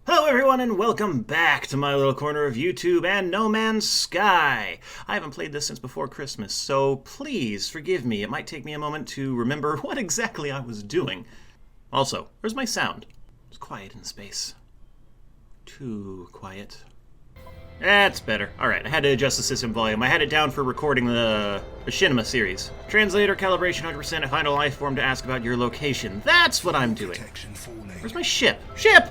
Hello everyone and welcome back to my little corner of YouTube and No Man's Sky. I haven't played this since before Christmas, so please forgive me. It might take me a moment to remember what exactly I was doing. Also, where's my sound? It's quiet in space. Too quiet. That's better. Alright, I had to adjust the system volume. I had it down for recording the Machinima series. Translator calibration 100%, find a life form to ask about your location. That's what I'm doing. Where's my ship? Ship!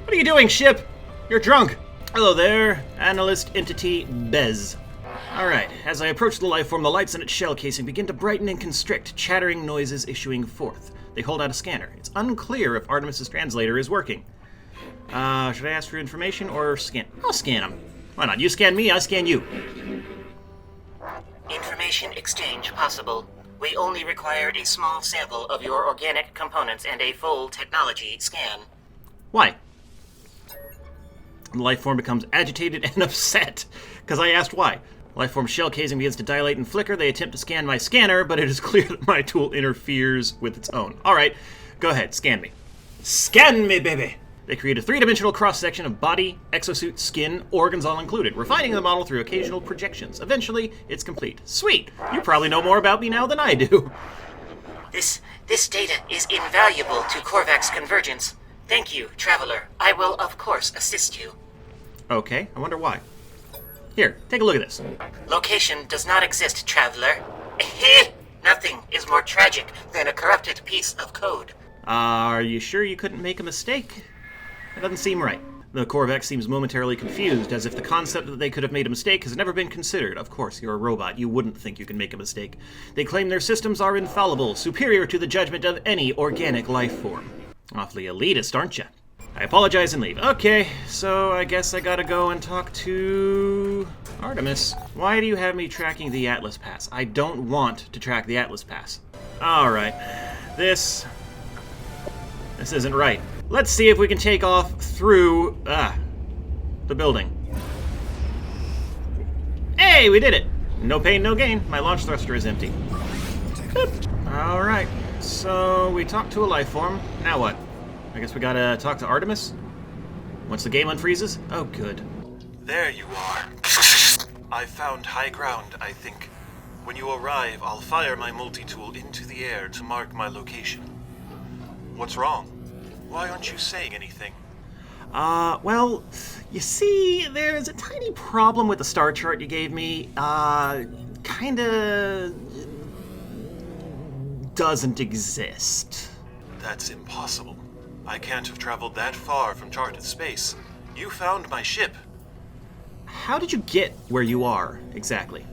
What are you doing, ship? You're drunk. Hello there, analyst entity Bez. Alright, as I approach the life form, the lights in its shell casing begin to brighten and constrict, chattering noises issuing forth. They hold out a scanner. It's unclear if Artemis's translator is working. Should I ask for information or scan? I'll scan him. Why not? You scan me, I scan you. Information exchange possible. We only require a small sample of your organic components and a full technology scan. Why? The life form becomes agitated and upset, because I asked why. Life form's shell casing begins to dilate and flicker. They attempt to scan my scanner, but it is clear that my tool interferes with its own. Alright, go ahead, scan me. Scan me, baby! They create a three-dimensional cross-section of body, exosuit, skin, organs all included, refining the model through occasional projections. Eventually, it's complete. Sweet! You probably know more about me now than I do. This data is invaluable to Korvax convergence. Thank you, Traveler. I will, of course, assist you. Okay, I wonder why. Here, take a look at this. Location does not exist, Traveler. Nothing is more tragic than a corrupted piece of code. Are you sure you couldn't make a mistake? That doesn't seem right. The Korvax seems momentarily confused, as if the concept that they could have made a mistake has never been considered. Of course, you're a robot. You wouldn't think you can make a mistake. They claim their systems are infallible, superior to the judgment of any organic life form. Awfully elitist, aren't you? I apologize and leave. Okay, so I guess I gotta go and talk to Artemis. Why do you have me tracking the Atlas Pass? I don't want to track the Atlas Pass. Alright, this isn't right. Let's see if we can take off through, the building. Hey, we did it! No pain, no gain. My launch thruster is empty. Alright, so we talked to a life form. Now what? I guess we gotta talk to Artemis? Once the game unfreezes? Oh, good. There you are. I've found high ground, I think. When you arrive, I'll fire my multi-tool into the air to mark my location. What's wrong? Why aren't you saying anything? Well, you see, there's a tiny problem with the star chart you gave me. Kinda doesn't exist. That's impossible. I can't have traveled that far from charted space. You found my ship. How did you get where you are, exactly?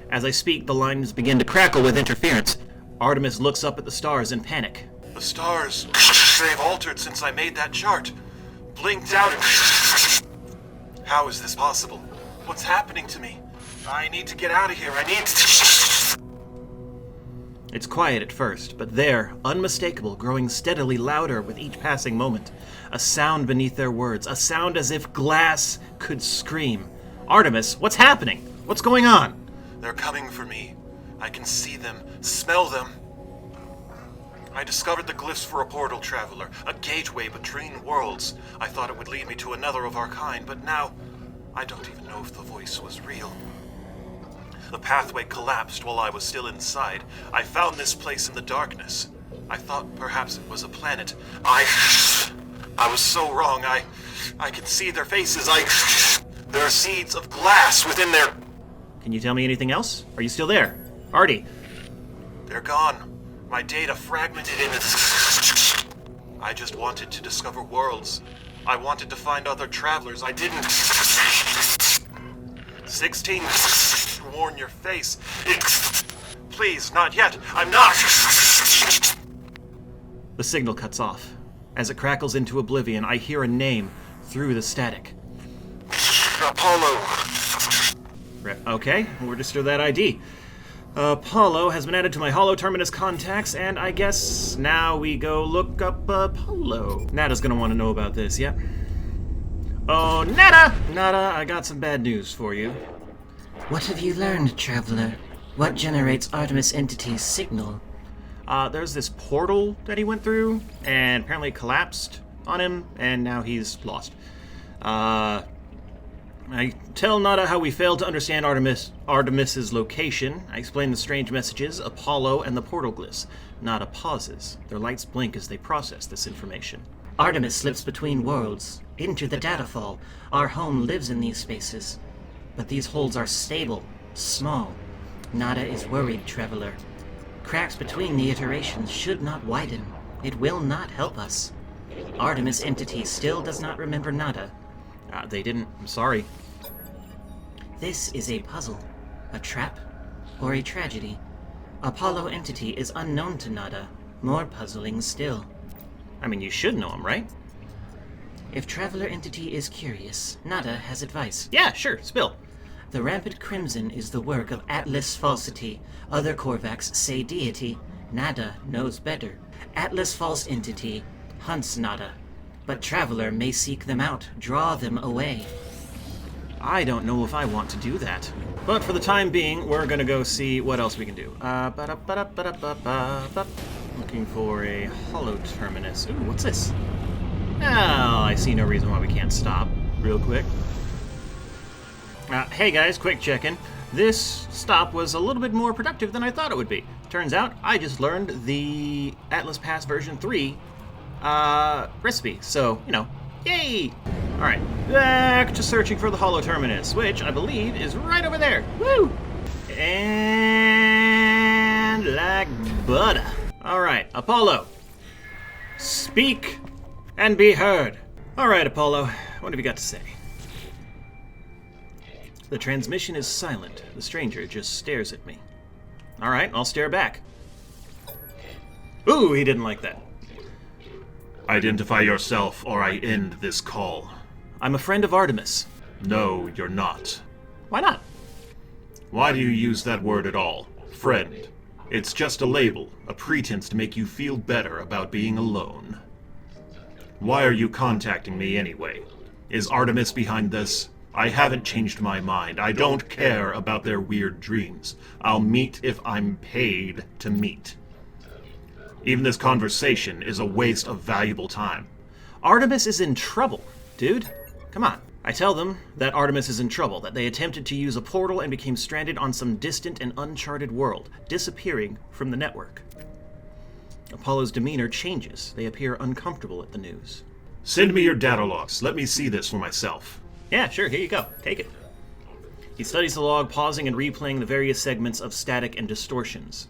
As I speak, the lines begin to crackle with interference. Artemis looks up at the stars in panic. The stars, they've altered since I made that chart. Blinked out and... How is this possible? What's happening to me? I need to get out of here. I need to... It's quiet at first, but there, unmistakable, growing steadily louder with each passing moment. A sound beneath their words, a sound as if glass could scream. Artemis, what's happening? What's going on? They're coming for me. I can see them, smell them. I discovered the glyphs for a portal, Traveler, a gateway between worlds. I thought it would lead me to another of our kind, but now I don't even know if the voice was real. The pathway collapsed while I was still inside. I found this place in the darkness. I thought perhaps it was a planet. I was so wrong. I can see their faces. There are seeds of glass within their... Can you tell me anything else? Are you still there? Artie? They're gone. My data fragmented into... I just wanted to discover worlds. I wanted to find other travelers. I didn't... 16... Warn your face. Please, not yet. I'm not... The signal cuts off. As it crackles into oblivion, I hear a name through the static. Apollo. Okay, we'll register that ID. Apollo has been added to my Holo Terminus contacts, and I guess now we go look up Apollo. Nada's gonna want to know about this, yep. Oh, Nada! Nada, I got some bad news for you. What have you learned, Traveler? What generates Artemis Entity's signal? There's this portal that he went through, and apparently it collapsed on him, and now he's lost. I tell Nada how we failed to understand Artemis's location. I explain the strange messages, Apollo, and the portal glyphs. Nada pauses. Their lights blink as they process this information. Artemis slips between worlds, into the datafall. Our home lives in these spaces. But these holds are stable, small. Nada is worried, Traveler. Cracks between the iterations should not widen. It will not help us. Artemis entity still does not remember Nada. They didn't. I'm sorry. This is a puzzle, a trap, or a tragedy. Apollo entity is unknown to Nada. More puzzling still. I mean, you should know him, right? If Traveler entity is curious, Nada has advice. Yeah, sure. Spill. The rampant crimson is the work of Atlas Falsity. Other Korvax say deity. Nada knows better. Atlas False entity hunts Nada. But Traveler may seek them out, draw them away. I don't know if I want to do that. But for the time being, we're gonna go see what else we can do. Looking for a hollow terminus. Ooh, what's this? Oh, I see no reason why we can't stop. Real quick. Hey guys, quick check-in. This stop was a little bit more productive than I thought it would be. Turns out, I just learned the Atlas Pass version 3 recipe, so, you know, yay! Alright, back to searching for the hollow terminus, which I believe is right over there. Woo! And like butter. Alright, Apollo. Speak and be heard. Alright, Apollo, what have you got to say? The transmission is silent. The stranger just stares at me. Alright, I'll stare back. Ooh, he didn't like that. Identify yourself or I end this call. I'm a friend of Artemis. No, you're not. Why not? Why do you use that word at all? Friend. It's just a label, a pretense to make you feel better about being alone. Why are you contacting me anyway? Is Artemis behind this? I haven't changed my mind. I don't care about their weird dreams. I'll meet if I'm paid to meet. Even this conversation is a waste of valuable time. Artemis is in trouble, dude. Come on. I tell them that Artemis is in trouble, that they attempted to use a portal and became stranded on some distant and uncharted world, disappearing from the network. Apollo's demeanor changes. They appear uncomfortable at the news. Send me your data logs. Let me see this for myself. Yeah, sure, here you go. Take it. He studies the log, pausing and replaying the various segments of static and distortions.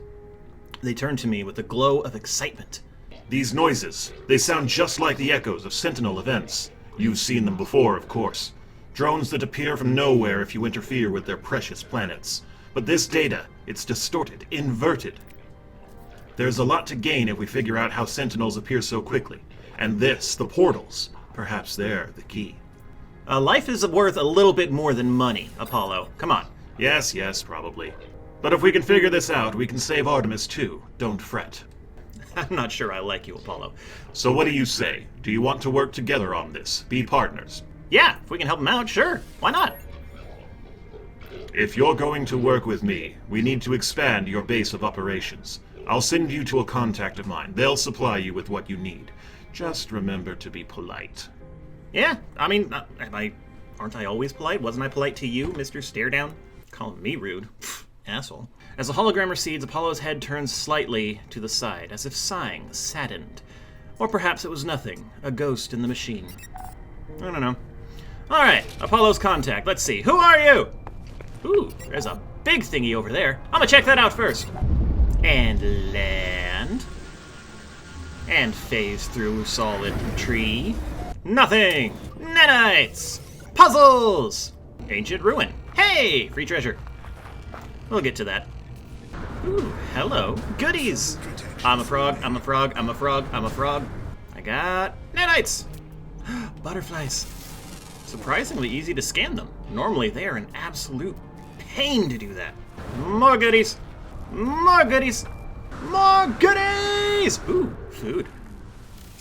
They turn to me with a glow of excitement. These noises, they sound just like the echoes of Sentinel events. You've seen them before, of course. Drones that appear from nowhere if you interfere with their precious planets. But this data, it's distorted, inverted. There's a lot to gain if we figure out how Sentinels appear so quickly. And this, the portals, perhaps they're the key. Life is worth a little bit more than money, Apollo. Come on. Yes, probably. But if we can figure this out, we can save Artemis too. Don't fret. I'm not sure I like you, Apollo. So what do you say? Do you want to work together on this? Be partners? Yeah, if we can help him out, sure. Why not? If you're going to work with me, we need to expand your base of operations. I'll send you to a contact of mine. They'll supply you with what you need. Just remember to be polite. Yeah, I mean, aren't I always polite? Wasn't I polite to you, Mr. Staredown? Calling me rude. Asshole. As the hologram recedes, Apollo's head turns slightly to the side, as if sighing, saddened. Or perhaps it was nothing, a ghost in the machine. I don't know. Alright, Apollo's contact. Let's see. Who are you? Ooh, there's a big thingy over there. I'm gonna check that out first. And land. And phase through solid tree. Nothing! Nanites! Puzzles! Ancient ruin. Hey! Free treasure. We'll get to that. Ooh, hello. Goodies! I'm a frog, I'm a frog, I'm a frog, I'm a frog. I got nanites! Butterflies. Surprisingly easy to scan them. Normally they are an absolute pain to do that. More goodies! More goodies! More goodies! Ooh, food.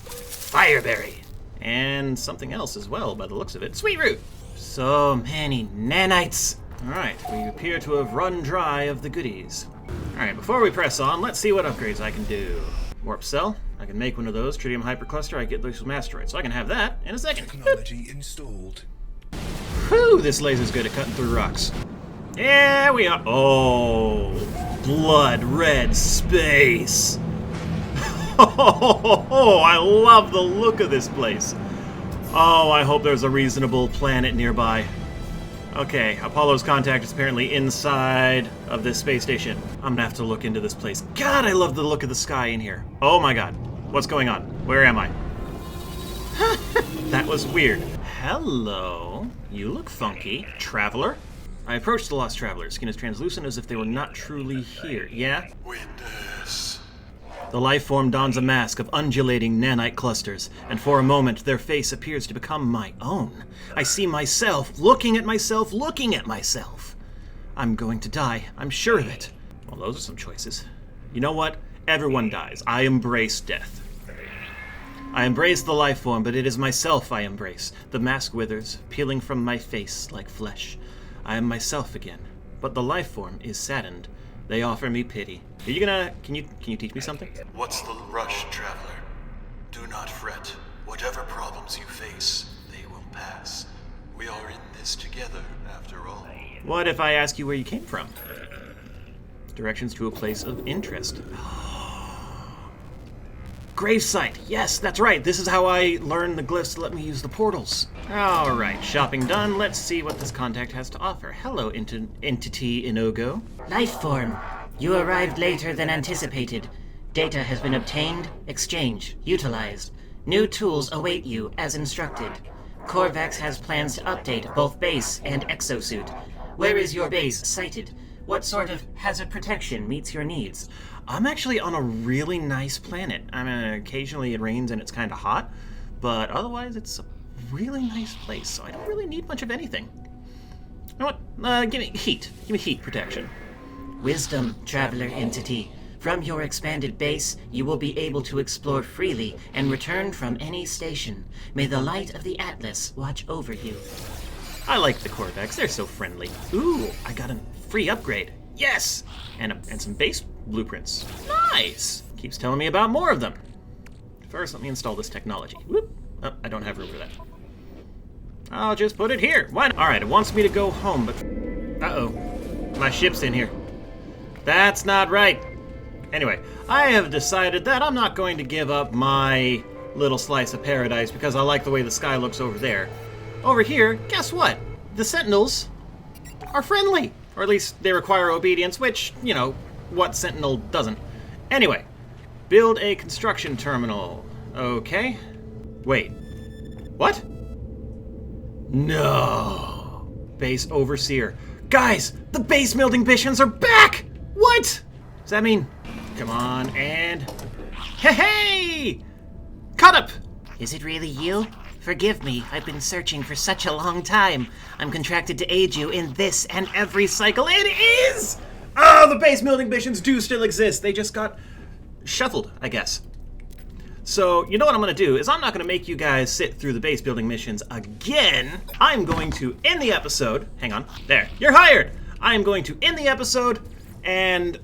Fireberry. And something else as well, by the looks of it. Sweet root! So many nanites! Alright, we appear to have run dry of the goodies. Alright, before we press on, let's see what upgrades I can do. Warp cell, I can make one of those. Tritium hypercluster, I get those from asteroids. So I can have that in a second. Technology installed. Whew, this laser's good at cutting through rocks. Yeah, we are. Oh, blood red space. Oh, I love the look of this place. Oh, I hope there's a reasonable planet nearby. Okay, Apollo's contact is apparently inside of this space station. I'm gonna have to look into this place. God, I love the look of the sky in here. Oh my god. What's going on? Where am I? That was weird. Hello. You look funky. Traveler? I approached the lost traveler. Skin is translucent as if they were not truly here. Yeah? Witness. The life form dons a mask of undulating nanite clusters, and for a moment their face appears to become my own. I see myself, looking at myself, looking at myself. I'm going to die. I'm sure of it. Well, those are some choices. You know what? Everyone dies. I embrace death. I embrace the life form, but it is myself I embrace. The mask withers, peeling from my face like flesh. I am myself again, but the life form is saddened. They offer me pity. Are you gonna... Can you teach me something? What's the rush, traveler? Do not fret. Whatever problems you face, they will pass. We are in this together, after all. What if I ask you where you came from? Directions to a place of interest. Gravesite! Yes, that's right. This is how I learned the glyphs to let me use the portals. Alright, shopping done. Let's see what this contact has to offer. Hello, Entity Inogo. Life form. You arrived later than anticipated. Data has been obtained, exchanged, utilized. New tools await you as instructed. Korvax has plans to update both base and exosuit. Where is your base sited? What sort of hazard protection meets your needs? I'm actually on a really nice planet. I mean, occasionally it rains and it's kind of hot, but otherwise it's a really nice place, so I don't really need much of anything. You know what? Give me heat. Give me heat protection. Wisdom, traveler entity. From your expanded base, you will be able to explore freely and return from any station. May the light of the Atlas watch over you. I like the Korvax. They're so friendly. Ooh, I got a free upgrade. Yes! And some base blueprints. Nice! Keeps telling me about more of them. First, let me install this technology. Whoop. Oh, I don't have room for that. I'll just put it here. Why not? Alright, it wants me to go home, but... Uh-oh. My ship's in here. That's not right. Anyway, I have decided that I'm not going to give up my little slice of paradise because I like the way the sky looks over there. Over here, guess what? The Sentinels are friendly. Or at least they require obedience, which, you know, what Sentinel doesn't. Anyway, build a construction terminal. Okay. Wait. What? No. Base Overseer. Guys, the base building missions are back! What? Does that mean... Come on, and... Hey! Cut up! Is it really you? Forgive me, I've been searching for such a long time. I'm contracted to aid you in this and every cycle. It is! Oh, the base building missions do still exist. They just got shuffled, I guess. So, you know what I'm going to do is I'm not going to make you guys sit through the base building missions again. I'm going to end the episode. Hang on. There. You're hired! I am going to end the episode and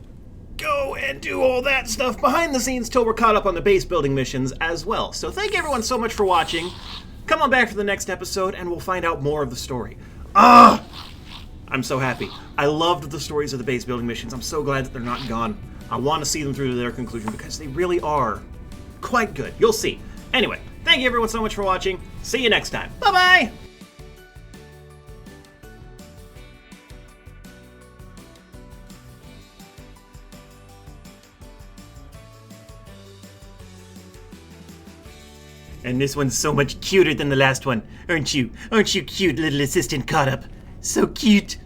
go and do all that stuff behind the scenes till we're caught up on the base building missions as well. So thank everyone so much for watching. Come on back for the next episode and we'll find out more of the story. I'm so happy. I loved the stories of the base building missions. I'm so glad that they're not gone. I want to see them through to their conclusion because they really are quite good. You'll see. Anyway, thank you everyone so much for watching. See you next time. Bye-bye! And this one's so much cuter than the last one. Aren't you? Aren't you cute, little assistant caught up? So cute.